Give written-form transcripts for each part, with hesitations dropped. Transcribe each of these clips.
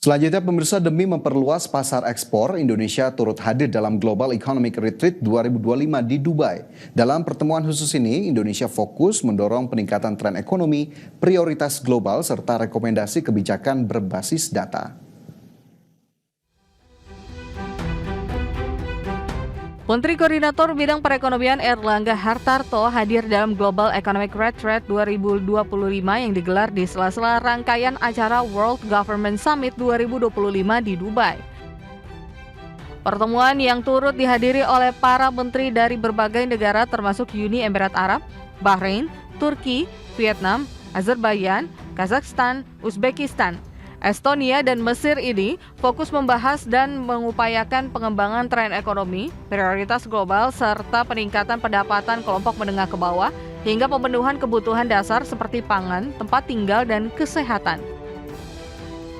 Selanjutnya pemirsa, demi memperluas pasar ekspor, Indonesia turut hadir dalam Global Economic Retreat 2025 di Dubai. Dalam pertemuan khusus ini, Indonesia fokus mendorong peningkatan tren ekonomi, prioritas global, serta rekomendasi kebijakan berbasis data. Menteri Koordinator Bidang Perekonomian Erlangga Hartarto hadir dalam Global Economic Retreat 2025 yang digelar di sela-sela rangkaian acara World Government Summit 2025 di Dubai. Pertemuan yang turut dihadiri oleh para menteri dari berbagai negara termasuk Uni Emirat Arab, Bahrain, Turki, Vietnam, Azerbaijan, Kazakhstan, Uzbekistan, Estonia dan Mesir ini fokus membahas dan mengupayakan pengembangan tren ekonomi, prioritas global, serta peningkatan pendapatan kelompok menengah ke bawah hingga pemenuhan kebutuhan dasar seperti pangan, tempat tinggal, dan kesehatan.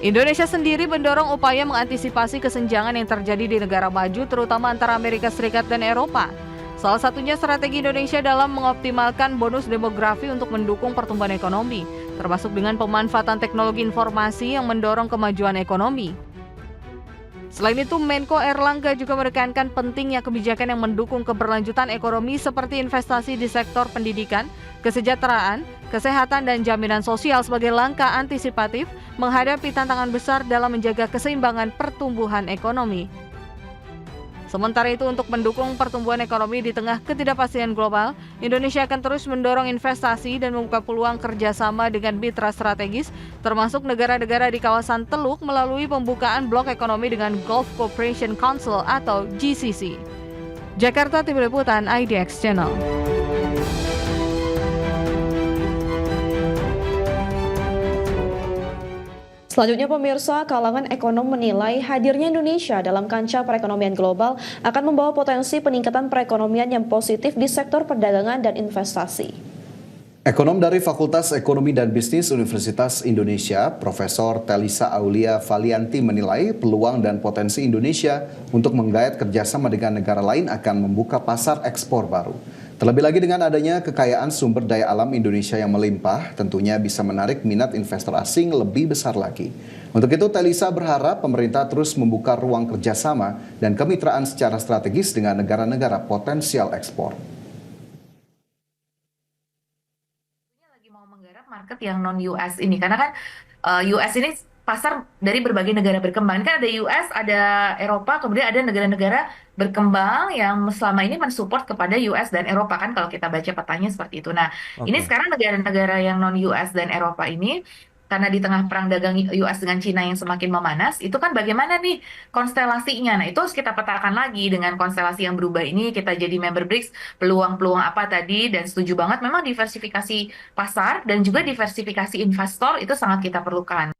Indonesia sendiri mendorong upaya mengantisipasi kesenjangan yang terjadi di negara maju, terutama antara Amerika Serikat dan Eropa. Salah satunya strategi Indonesia dalam mengoptimalkan bonus demografi untuk mendukung pertumbuhan ekonomi, termasuk dengan pemanfaatan teknologi informasi yang mendorong kemajuan ekonomi. Selain itu, Menko Erlangga juga menekankan pentingnya kebijakan yang mendukung keberlanjutan ekonomi seperti investasi di sektor pendidikan, kesejahteraan, kesehatan, dan jaminan sosial sebagai langkah antisipatif menghadapi tantangan besar dalam menjaga keseimbangan pertumbuhan ekonomi. Sementara itu, untuk mendukung pertumbuhan ekonomi di tengah ketidakpastian global, Indonesia akan terus mendorong investasi dan membuka peluang kerjasama dengan mitra strategis, termasuk negara-negara di kawasan Teluk melalui pembukaan blok ekonomi dengan Gulf Cooperation Council atau GCC. Jakarta, Tim Liputan IDX Channel. Selanjutnya pemirsa, kalangan ekonom menilai hadirnya Indonesia dalam kancah perekonomian global akan membawa potensi peningkatan perekonomian yang positif di sektor perdagangan dan investasi. Ekonom dari Fakultas Ekonomi dan Bisnis Universitas Indonesia, Profesor Telisa Aulia Valianti menilai peluang dan potensi Indonesia untuk menggayat kerjasama dengan negara lain akan membuka pasar ekspor baru. Terlebih lagi dengan adanya kekayaan sumber daya alam Indonesia yang melimpah, tentunya bisa menarik minat investor asing lebih besar lagi. Untuk itu, Telisa berharap pemerintah terus membuka ruang kerjasama dan kemitraan secara strategis dengan negara-negara potensial ekspor. Lagi mau menggarap market yang non-US ini, karena kan US ini pasar dari berbagai negara berkembang. Kan ada US, ada Eropa, kemudian ada negara-negara berkembang yang selama ini mensupport kepada US dan Eropa, kan kalau kita baca petanya seperti itu. Nah, ini sekarang negara-negara yang non-US dan Eropa ini, karena di tengah perang dagang US dengan Cina yang semakin memanas, itu kan bagaimana nih konstelasinya? Nah, itu harus kita petakan lagi dengan konstelasi yang berubah ini, kita jadi member BRICS, peluang-peluang apa tadi, dan setuju banget memang diversifikasi pasar dan juga diversifikasi investor itu sangat kita perlukan.